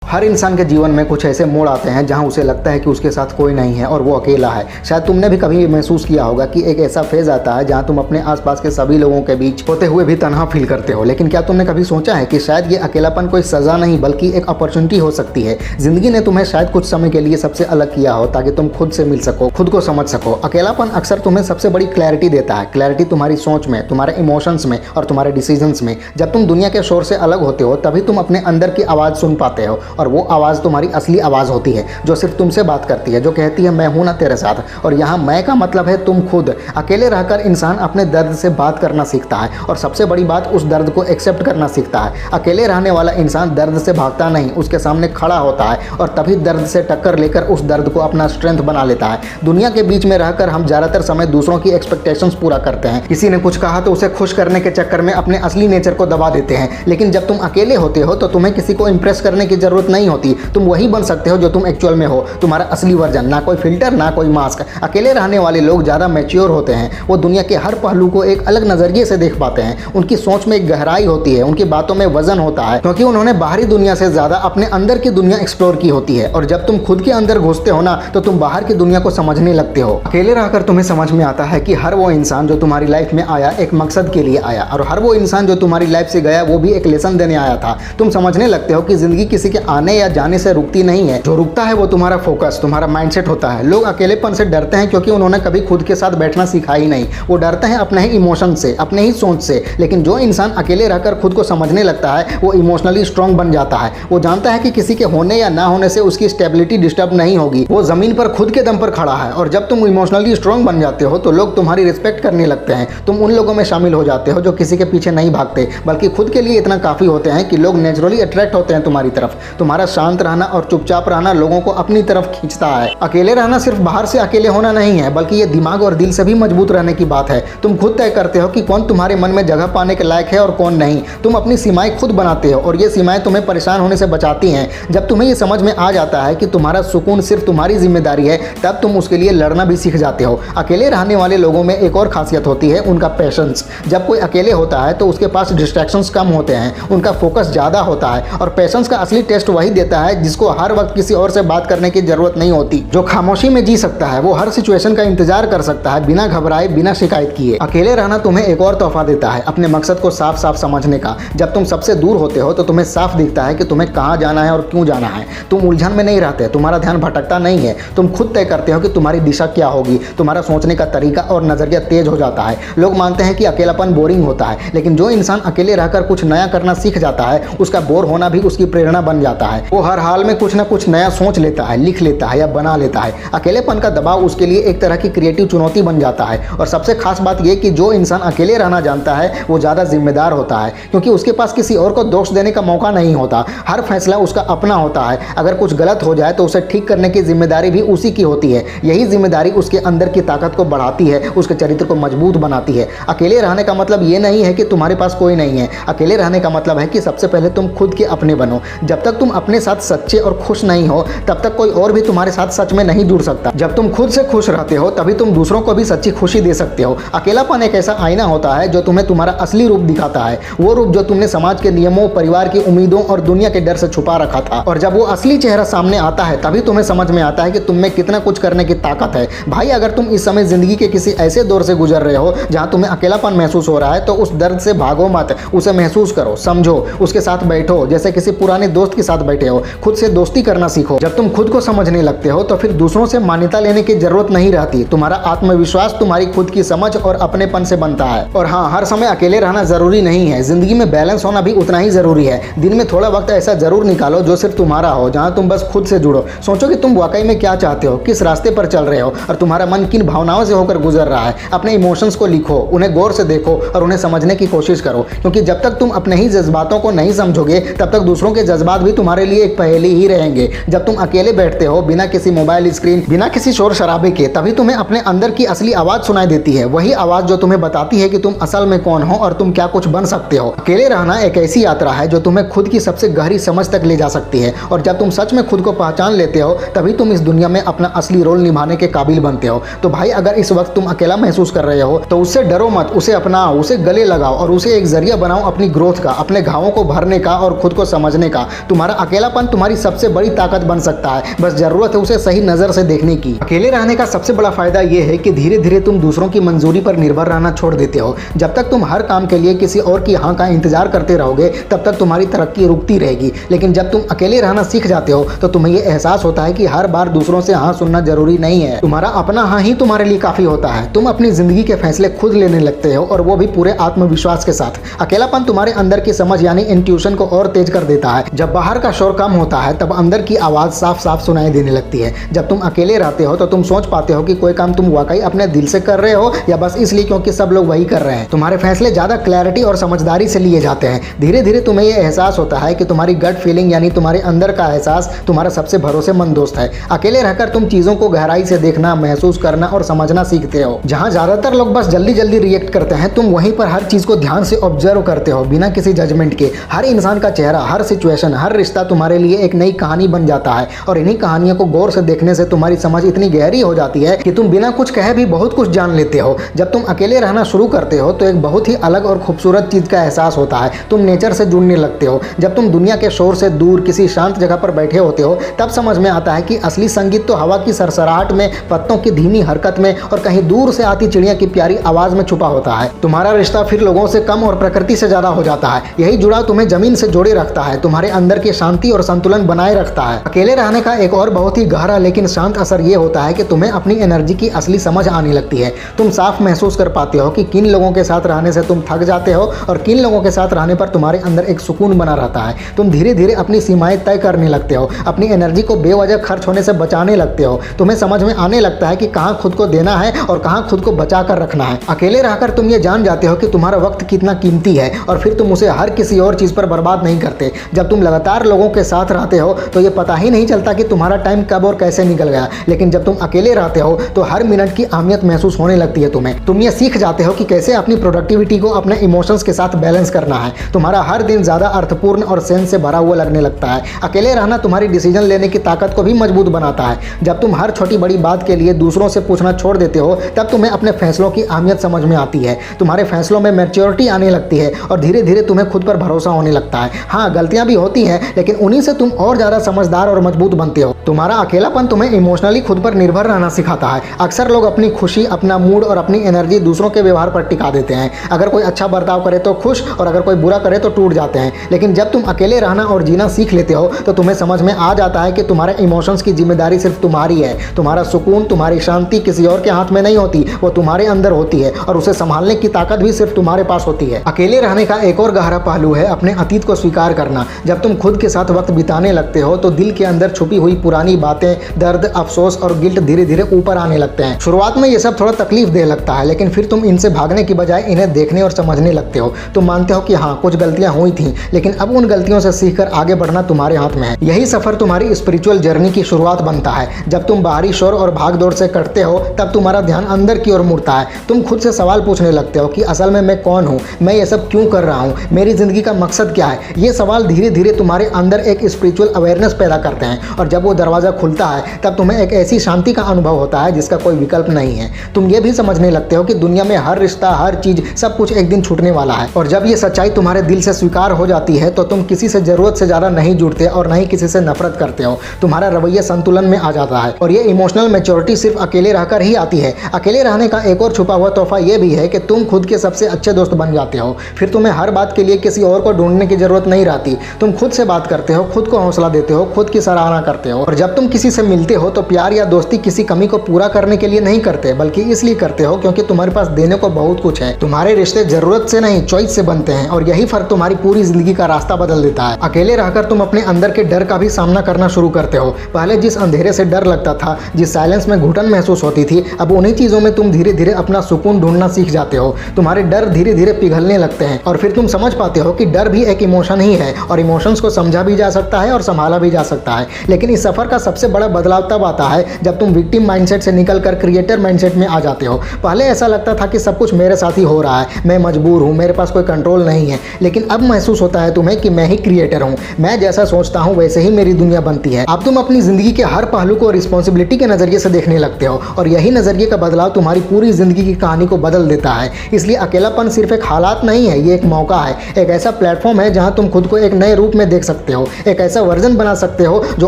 हर इंसान के जीवन में कुछ ऐसे मोड़ आते हैं जहां उसे लगता है कि उसके साथ कोई नहीं है और वो अकेला है। शायद तुमने भी कभी महसूस किया होगा कि एक ऐसा फेज आता है जहां तुम अपने आसपास के सभी लोगों के बीच होते हुए भी तन्हा फील करते हो। लेकिन क्या तुमने कभी सोचा है कि शायद ये अकेलापन कोई सजा नहीं बल्कि एक अपॉर्चुनिटी हो सकती है। जिंदगी ने तुम्हें शायद कुछ समय के लिए सबसे अलग किया हो ताकि तुम खुद से मिल सको, खुद को समझ सको। अकेलापन अक्सर तुम्हें सबसे बड़ी क्लैरिटी देता है। क्लैरिटी तुम्हारी सोच में, तुम्हारे इमोशंस में और तुम्हारे डिसीजंस में। जब तुम दुनिया के शोर से अलग होते हो तभी तुम अपने अंदर की आवाज़ सुन पाते हो, और वो आवाज़ तुम्हारी असली आवाज़ होती है जो सिर्फ तुमसे बात करती है, जो कहती है मैं हूं ना तेरे साथ। और यहाँ मैं का मतलब है तुम खुद। अकेले रहकर इंसान अपने दर्द से बात करना सीखता है और सबसे बड़ी बात उस दर्द को एक्सेप्ट करना सीखता है। अकेले रहने वाला इंसान दर्द से भागता नहीं, उसके सामने खड़ा होता है और तभी दर्द से टक्कर लेकर उस दर्द को अपना स्ट्रेंथ बना लेता है। दुनिया के बीच में रहकर हम ज़्यादातर समय दूसरों की एक्सपेक्टेशंस पूरा करते हैं। किसी ने कुछ कहा तो उसे खुश करने के चक्कर में अपने असली नेचर को दबा देते हैं। लेकिन जब तुम अकेले होते हो तो तुम्हें किसी को इंप्रेस करने की जरूरत नहीं होती। तुम वही बन सकते हो जो तुम एक्चुअल में हो, तुम्हारा असली वर्जन। ना कोई फिल्टर, ना कोई मास्क। अकेले रहने वाले लोग ज़्यादा मैच्योर होते हैं। वो दुनिया के हर पहलू को एक अलग नज़रिए से देख पाते हैं। उनकी सोच में एक गहराई होती है, उनकी बातों में वजन होता है, क्योंकि उन्होंने बाहरी दुनिया से ज़्यादा अपने अंदर की दुनिया एक्सप्लोर की होती है। और जब तुम खुद के अंदर घुसते हो ना तो तुम बाहर की दुनिया को समझने लगते हो। अकेले रहकर तुम्हें समझ में आता है कि हर वो इंसान जो तुम्हारी लाइफ में आया एक मकसद के लिए आया, और हर वो इंसान जो तुम्हारी लाइफ से गया वो भी एक लेसन देने आया था। तुम समझने लगते हो कि जिंदगी किसी के आने या जाने से रुकती नहीं है। जो रुकता है वो तुम्हारा फोकस, तुम्हारा माइंडसेट होता है। लोग अकेलेपन से डरते हैं क्योंकि उन्होंने कभी खुद के साथ बैठना सीखा ही नहीं। वो डरते हैं अपने ही इमोशन से, अपने ही सोच से। लेकिन जो इंसान अकेले रहकर खुद को समझने लगता है वो इमोशनली स्ट्रांग बन जाता है। वो जानता है कि किसी के होने या ना होने से उसकी स्टेबिलिटी डिस्टर्ब नहीं होगी। वो जमीन पर खुद के दम पर खड़ा है। और जब तुम इमोशनली स्ट्रांग बन जाते हो तो लोग तुम्हारी रिस्पेक्ट करने लगते हैं। तुम उन लोगों में शामिल हो जाते हो जो किसी के पीछे नहीं भागते बल्कि खुद के लिए इतना काफ़ी होते हैं कि लोग नेचुरली अट्रैक्ट होते हैं तुम्हारी तरफ। तुम्हारा शांत रहना और चुपचाप रहना लोगों को अपनी तरफ खींचता है। अकेले रहना सिर्फ बाहर से अकेले होना नहीं है बल्कि ये दिमाग और दिल से भी मजबूत रहने की बात है। तुम खुद तय करते हो कि कौन तुम्हारे मन में जगह पाने के लायक है और कौन नहीं। तुम अपनी सीमाएं खुद बनाते हो और ये सीमाएं तुम्हें परेशान होने से बचाती हैं। जब तुम्हें ये समझ में आ जाता है कि तुम्हारा सुकून सिर्फ तुम्हारी जिम्मेदारी है तब तुम उसके लिए लड़ना भी सीख जाते हो। अकेले रहने वाले लोगों में एक और खासियत होती है उनका पेशेंस। जब कोई अकेले होता है तो उसके पास डिस्ट्रैक्शंस कम होते हैं, उनका फोकस ज़्यादा होता है। और पेशेंस का असली टेस्ट वही देता है जिसको हर वक्त किसी और से बात करने की जरूरत नहीं होती। जो खामोशी में जी सकता है वो हर सिचुएशन का इंतजार कर सकता है बिना घबराए, बिना शिकायत किए। अकेले रहना तुम्हें एक और तोहफा देता है, अपने मकसद को साफ साफ समझने का। जब तुम सबसे दूर होते हो तो तुम्हें साफ दिखता है कि तुम्हें कहाँ जाना है और क्यों जाना है। तुम उलझन में नहीं रहते, तुम्हारा ध्यान भटकता नहीं है। तुम खुद तय करते हो कि तुम्हारी दिशा क्या होगी। तुम्हारा सोचने का तरीका और नजरिया तेज हो जाता है। लोग मानते हैं कि अकेलापन बोरिंग होता है, लेकिन जो इंसान अकेले रहकर कुछ नया करना सीख जाता है उसका बोर होना भी उसकी प्रेरणा बन जाता है। वो हर हाल में कुछ ना कुछ नया सोच लेता है, लिख लेता है या बना लेता है। अकेलेपन का दबाव उसके लिए एक तरह की क्रिएटिव चुनौती बन जाता है। और सबसे खास बात यह कि जो इंसान अकेले रहना जानता है वो ज़्यादा जिम्मेदार होता है, क्योंकि उसके पास किसी और को दोष देने का मौका नहीं होता। हर फैसला उसका अपना होता है। अगर कुछ गलत हो जाए तो उसे ठीक करने की जिम्मेदारी भी उसी की होती है। यही जिम्मेदारी उसके अंदर की ताकत को बढ़ाती है, उसके चरित्र को मजबूत बनाती है। अकेले रहने का मतलब ये नहीं है कि तुम्हारे पास कोई नहीं है। अकेले रहने का मतलब है कि सबसे पहले तुम खुद के अपने बनो। जब तक तुम अपने साथ सच्चे और खुश नहीं हो तब तक कोई और भी तुम्हारे साथ सच में नहीं जुड़ सकता। जब तुम खुद से खुश रहते हो तभी तुम दूसरों को भी सच्ची खुशी दे सकते हो। अकेलापन एक ऐसा आईना होता है जो तुम्हें तुम्हारा असली रूप दिखाता है, वो रूप जो तुमने समाज के नियमों, परिवार की उम्मीदों और दुनिया के डर से छुपा रखा था। और जब वो असली चेहरा सामने आता है तभी तुम्हें समझ में आता है कि तुम में कितना कुछ करने की ताकत है। भाई, अगर तुम इस समय जिंदगी के किसी ऐसे दौर से गुजर रहे हो जहां तुम्हें अकेलापन महसूस हो रहा है तो उस दर्द से भागो मत, उसे महसूस करो, समझो, उसके साथ बैठो जैसे किसी पुराने दोस्त के साथ बैठे हो। खुद से दोस्ती करना सीखो। जब तुम खुद को समझने लगते हो तो फिर दूसरों से मान्यता लेने की जरूरत नहीं रहती। तुम्हारा आत्मविश्वास तुम्हारी खुद की समझ और अपनेपन से बनता है। और हाँ, हर समय अकेले रहना जरूरी नहीं है। जिंदगी में बैलेंस होना भी उतना ही जरूरी है। दिन में थोड़ा वक्त ऐसा जरूर निकालो जो सिर्फ तुम्हारा हो, जहां तुम बस खुद से जुड़ो। सोचो कि तुम वाकई में क्या चाहते हो, किस रास्ते पर चल रहे हो और तुम्हारा मन किन भावनाओं से होकर गुजर रहा है। अपने इमोशंस को लिखो, उन्हें गौर से देखो और उन्हें समझने की कोशिश करो, क्योंकि जब तक तुम अपने ही जज्बातों को नहीं समझोगे तब तक दूसरों के जज्बात भी तुम्हारे लिए एक पहेली ही रहेंगे। जब तुम अकेले बैठते हो बिना किसी मोबाइल स्क्रीन, बिना किसी शोर शराबे के, तभी तुम्हें अपने अंदर की असली आवाज सुनाई देती है। वही आवाज जो तुम्हें बताती है कि तुम असल में कौन हो और तुम क्या कुछ बन सकते हो। अकेले रहना एक ऐसी यात्रा है जो तुम्हें खुद की सबसे गहरी समझ तक ले जा सकती है। और जब तुम सच में खुद को पहचान लेते हो तभी तुम इस दुनिया में अपना असली रोल निभाने के काबिल बनते हो। तो भाई, अगर इस वक्त तुम अकेला महसूस कर रहे हो तो उससे डरो मत, उसे अपनाओ, उसे गले लगाओ और उसे एक जरिया बनाओ अपनी ग्रोथ का, अपने घावों को भरने का और खुद को समझने का। तुम्हारा अकेलापन तुम्हारी सबसे बड़ी ताकत बन सकता है, बस जरूरत है उसे सही नजर से देखने की। अकेले रहने का सबसे बड़ा फायदा यह है कि धीरे धीरे तुम दूसरों की मंजूरी पर निर्भर रहना छोड़ देते हो। जब तक तुम हर काम के लिए किसी और की हाँ का इंतजार करते रहोगे तब तक तुम्हारी तरक्की रुकती रहेगी। लेकिन जब तुम अकेले रहना सीख जाते हो तो तुम्हें यह एहसास होता है कि हर बार दूसरों से हाँ सुनना जरूरी नहीं है, तुम्हारा अपना हाँ ही तुम्हारे लिए काफी होता है। तुम अपनी जिंदगी के फैसले खुद लेने लगते हो और वो भी पूरे आत्मविश्वास के साथ। अकेलापन तुम्हारे अंदर की समझ यानी इंट्यूशन को और तेज कर देता है। जब बाहर का शोर कम होता है तब अंदर की आवाज साफ साफ सुनाई देने लगती है। जब तुम अकेले रहते हो तो तुम सोच पाते हो कि कोई काम तुम वाकई अपने दिल से कर रहे हो या बस इसलिए क्योंकि सब लोग वही कर रहे हैं। तुम्हारे फैसले ज्यादा क्लैरिटी और समझदारी से लिए जाते हैं। धीरे धीरे तुम्हें यह एहसास होता है कि तुम्हारी गट फीलिंग यानी तुम्हारे अंदर का एहसास तुम्हारा सबसे भरोसेमंद दोस्त है। अकेले रहकर तुम चीजों को गहराई से देखना, महसूस करना और समझना सीखते हो। जहां ज्यादातर लोग बस जल्दी जल्दी रिएक्ट करते हैं, तुम वहीं पर हर चीज को ध्यान से ऑब्जर्व करते हो बिना किसी जजमेंट के। हर इंसान का चेहरा, हर सिचुएशन, हर रिश्ता तुम्हारे लिए एक नई कहानी बन जाता है और इन्हीं कहानियों को गौर से देखने से तुम्हारी समझ इतनी गहरी हो जाती है कि तुम बिना कुछ कहे भी बहुत कुछ जान लेते हो। जब तुम अकेले रहना शुरू करते हो तो एक बहुत ही अलग और खूबसूरत चीज का एहसास होता है। तुम नेचर से जुड़ने लगते हो। जब तुम दुनिया के शोर से दूर किसी शांत जगह पर बैठे होते हो तब समझ में आता है कि असली संगीत तो हवा की सरसराहट में, पत्तों की धीमी हरकत में और कहीं दूर से आती चिड़िया की प्यारी आवाज में छुपा होता है। तुम्हारा रिश्ता फिर लोगों से कम और प्रकृति से ज्यादा हो जाता है। यही जुड़ाव तुम्हें जमीन से जोड़े रखता है, तुम्हारे अंदर की शांति और संतुलन बनाए रखता है। अकेले रहने का एक और बहुत ही गहरा लेकिन शांत असर यह होता है कि तुम्हें अपनी एनर्जी की असली समझ आने लगती है। तुम साफ महसूस कर पाते हो कि किन लोगों के साथ रहने से तुम थक जाते हो और किन लोगों के साथ रहने पर तुम्हारे अंदर एक सुकून बना रहता है। तुम धीरे धीरे अपनी सीमाएं तय करने लगते हो, अपनी एनर्जी को बेवजह खर्च होने से बचाने लगते हो। तुम्हें समझ में आने लगता है कि कहाँ खुद को देना है और कहाँ खुद को बचा कर रखना है। अकेले रहकर तुम ये जान जाते हो कि तुम्हारा वक्त कितना कीमती है और फिर तुम उसे हर किसी और चीज पर बर्बाद नहीं करते। जब तुम लगातार लोगों के साथ रहते हो तो ये पता ही नहीं चलता कि तुम्हारा टाइम कब और कैसे निकल गया, लेकिन जब तुम अकेले रहते हो तो हर मिनट की अहमियत महसूस होने लगती है तुम्हें। तुम ये सीख जाते हो कि कैसे अपनी प्रोडक्टिविटी को अपने इमोशंस के साथ बैलेंस करना है। तुम्हारा हर दिन ज्यादा अर्थपूर्ण और सेंस से भरा हुआ लगने लगता है। अकेले रहना तुम्हारी डिसीजन लेने की ताकत को भी मजबूत बनाता है। जब तुम हर छोटी बड़ी बात के लिए दूसरों से पूछना छोड़ देते हो तब तुम्हें अपने फैसलों की अहमियत समझ में आती है। तुम्हारे फैसलों में मैच्योरिटी आने लगती है और धीरे धीरे तुम्हें खुद पर भरोसा होने लगता है। हाँ, गलतियां भी होती हैं लेकिन उन्हीं से तुम और ज्यादा समझदार और मजबूत बनते हो। तुम्हारा अकेलापन तुम्हें इमोशनली खुद पर निर्भर रहना सिखाता है। अक्सर लोग अपनी खुशी, अपना मूड और अपनी एनर्जी दूसरों के व्यवहार पर टिका देते हैं। अगर कोई अच्छा बर्ताव करे तो खुश और अगर कोई बुरा करे तो टूट जाते हैं। लेकिन जब तुम अकेले रहना और जीना सीख लेते हो तो तुम्हें समझ में आ जाता है कि तुम्हारे इमोशंस की जिम्मेदारी सिर्फ तुम्हारी है। तुम्हारा सुकून, तुम्हारी शांति किसी और के हाथ में नहीं होती, वो तुम्हारे अंदर होती है और उसे संभालने की ताकत भी सिर्फ तुम्हारे पास होती है। अकेले रहने का एक और गहरा पहलू है अपने अतीत को स्वीकार करना। जब तुम खुद के साथ वक्त बिताने लगते हो तो दिल के अंदर छुपी हुई पुरानी बातें, दर्द, अफसोस और गिल्ट धीरे धीरे ऊपर आने लगते हैं। शुरुआत में ये सब थोड़ा तकलीफ दे लगता है लेकिन फिर तुम इनसे भागने की बजाय इन्हें देखने और समझने लगते हो। तुम मानते हो कि हाँ, कुछ गलतियां हुई थी लेकिन अब उन गलतियों से सीखकर आगे बढ़ना तुम्हारे हाथ में है। यही सफर तुम्हारी स्पिरिचुअल जर्नी की शुरुआत बनता है। जब तुम बाहरी शोर और भागदौड़ से कटते हो तब तुम्हारा ध्यान अंदर की ओर मुड़ता है। तुम खुद से सवाल पूछने लगते हो कि असल में मैं कौन हूँ, मैं ये सब क्यों कर रहा हूँ, मेरी जिंदगी का मकसद क्या है। ये सवाल धीरे धीरे तुम्हारे अंदर एक स्पिरिचुअल अवेयरनेस पैदा करते हैं और जब वो दरवाजा खुलता है तब तुम्हें एक ऐसी शांति का अनुभव होता है जिसका कोई विकल्प नहीं है। तुम ये भी समझने लगते हो कि दुनिया में हर रिश्ता, हर चीज, सब कुछ एक दिन छूटने वाला है और जब ये सच्चाई तुम्हारे दिल से स्वीकार हो जाती है तो तुम किसी से जरूरत से ज्यादा नहीं जुड़ते और न ही किसी से नफरत करते हो। तुम्हारा रवैया संतुलन में आ जाता है और ये इमोशनल मैच्योरिटी सिर्फ अकेले रहकर ही आती है। अकेले रहने का एक और छुपा हुआ तोहफा ये भी है कि तुम खुद के सबसे अच्छे दोस्त बन जाते हो। फिर तुम्हें हर बात के लिए किसी और को ढूंढने की जरूरत नहीं रहती। तुम खुद से बात करते हो, खुद को हौसला देते हो, खुद की सराहना करते हो और जब तुम किसी से मिलते हो तो प्यार या दोस्ती किसी कमी को पूरा करने के लिए नहीं करते बल्कि इसलिए करते हो क्योंकि तुम्हारे पास देने को बहुत कुछ है। तुम्हारे रिश्ते जरूरत से नहीं, चॉइस से बनते हैं और यही फर्क तुम्हारी पूरी जिंदगी का रास्ता बदल देता है। अकेले रहकर तुम अपने अंदर के डर का भी सामना करना शुरू करते हो। पहले जिस अंधेरे से डर लगता था, जिस साइलेंस में घुटन महसूस होती थी, अब उन्हीं चीजों में तुम धीरे धीरे अपना सुकून ढूंढना सीख जाते हो। तुम्हारे डर धीरे धीरे पिघलने लगते हैं और फिर तुम समझ पाते हो कि डर भी एक इमोशन ही है और इमोशंस को समझा भी जा सकता है और संभाला भी जा सकता है। लेकिन इस सफर का सबसे बड़ा बदलाव तब आता है जब तुम विक्टिम माइंडसेट से निकलकर क्रिएटर माइंडसेट में आ जाते हो। पहले ऐसा लगता था कि सब कुछ मेरे साथ ही हो रहा है, मैं मजबूर हूँ, मेरे पास कोई कंट्रोल नहीं है। लेकिन अब महसूस होता है तुम्हें कि मैं ही क्रिएटर हूँ, मैं जैसा सोचता हूँ वैसे ही मेरी दुनिया बनती है। अब तुम अपनी जिंदगी के हर पहलू को रिस्पॉन्सिबिलिटी के नजरिए से देखने लगते हो और यही नजरिए का बदलाव तुम्हारी पूरी जिंदगी की कहानी को बदल देता है। इसलिए अकेलापन सिर्फ एक हालात नहीं है, ये एक मौका है, एक ऐसा प्लेटफॉर्म है जहाँ तुम खुद को एक नए रूप में देख सकते सकते हो, एक ऐसा वर्जन बना सकते हो जो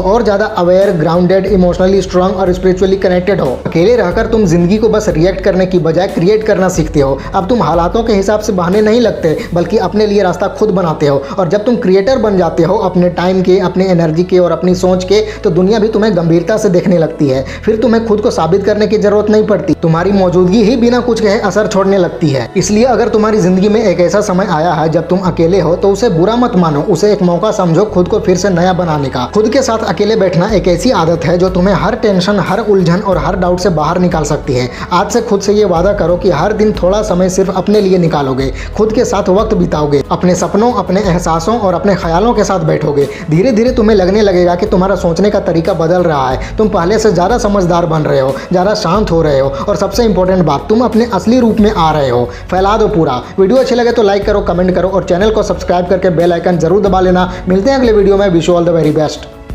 और ज़्यादा अवेयर, ग्राउंडेड, इमोशनली स्ट्रांग और स्पिरिचुअली कनेक्टेड हो। अकेले रहकर तुम जिंदगी को बस रिएक्ट करने की बजाय क्रिएट करना सीखते हो। अब तुम हालातों के हिसाब से बहाने नहीं लगते, बल्कि अपने लिए रास्ता खुद बनाते हो। और जब तुम क्रिएटर बन जाते हो अपने टाइम के, अपने एनर्जी के और अपनी सोच के, तो दुनिया भी तुम्हें गंभीरता से देखने लगती है। फिर तुम्हें खुद को साबित करने की जरूरत नहीं पड़ती, तुम्हारी मौजूदगी ही बिना कुछ कहे असर छोड़ने लगती है। इसलिए अगर तुम्हारी जिंदगी में एक ऐसा समय आया है जब तुम अकेले हो, तो उसे बुरा मत मानो, उसे एक मौका समझो खुद को फिर से नया बनाने का। खुद के साथ अकेले बैठना एक ऐसी आदत है जो तुम्हें हर टेंशन, हर उलझन और हर डाउट से बाहर निकाल सकती है। आज से खुद से ये वादा करो कि हर दिन थोड़ा समय सिर्फ अपने लिए निकालोगे, खुद के साथ वक्त बिताओगे, अपने सपनों, अपने एहसासों और अपने ख्यालों के साथ बैठोगे। धीरे धीरे तुम्हें लगने लगेगा कि तुम्हारा सोचने का तरीका बदल रहा है, तुम पहले से ज़्यादा समझदार बन रहे हो, ज़्यादा शांत हो रहे हो, और सबसे इंपॉर्टेंट बात, तुम अपने असली रूप में आ रहे हो। फैला दो पूरा। वीडियो अच्छी लगे तो लाइक करो, कमेंट करो और चैनल को सब्सक्राइब करके बेल आइकन जरूर दबा लेना। मिलते हैं अगले वीडियो में। Wish you all the very best.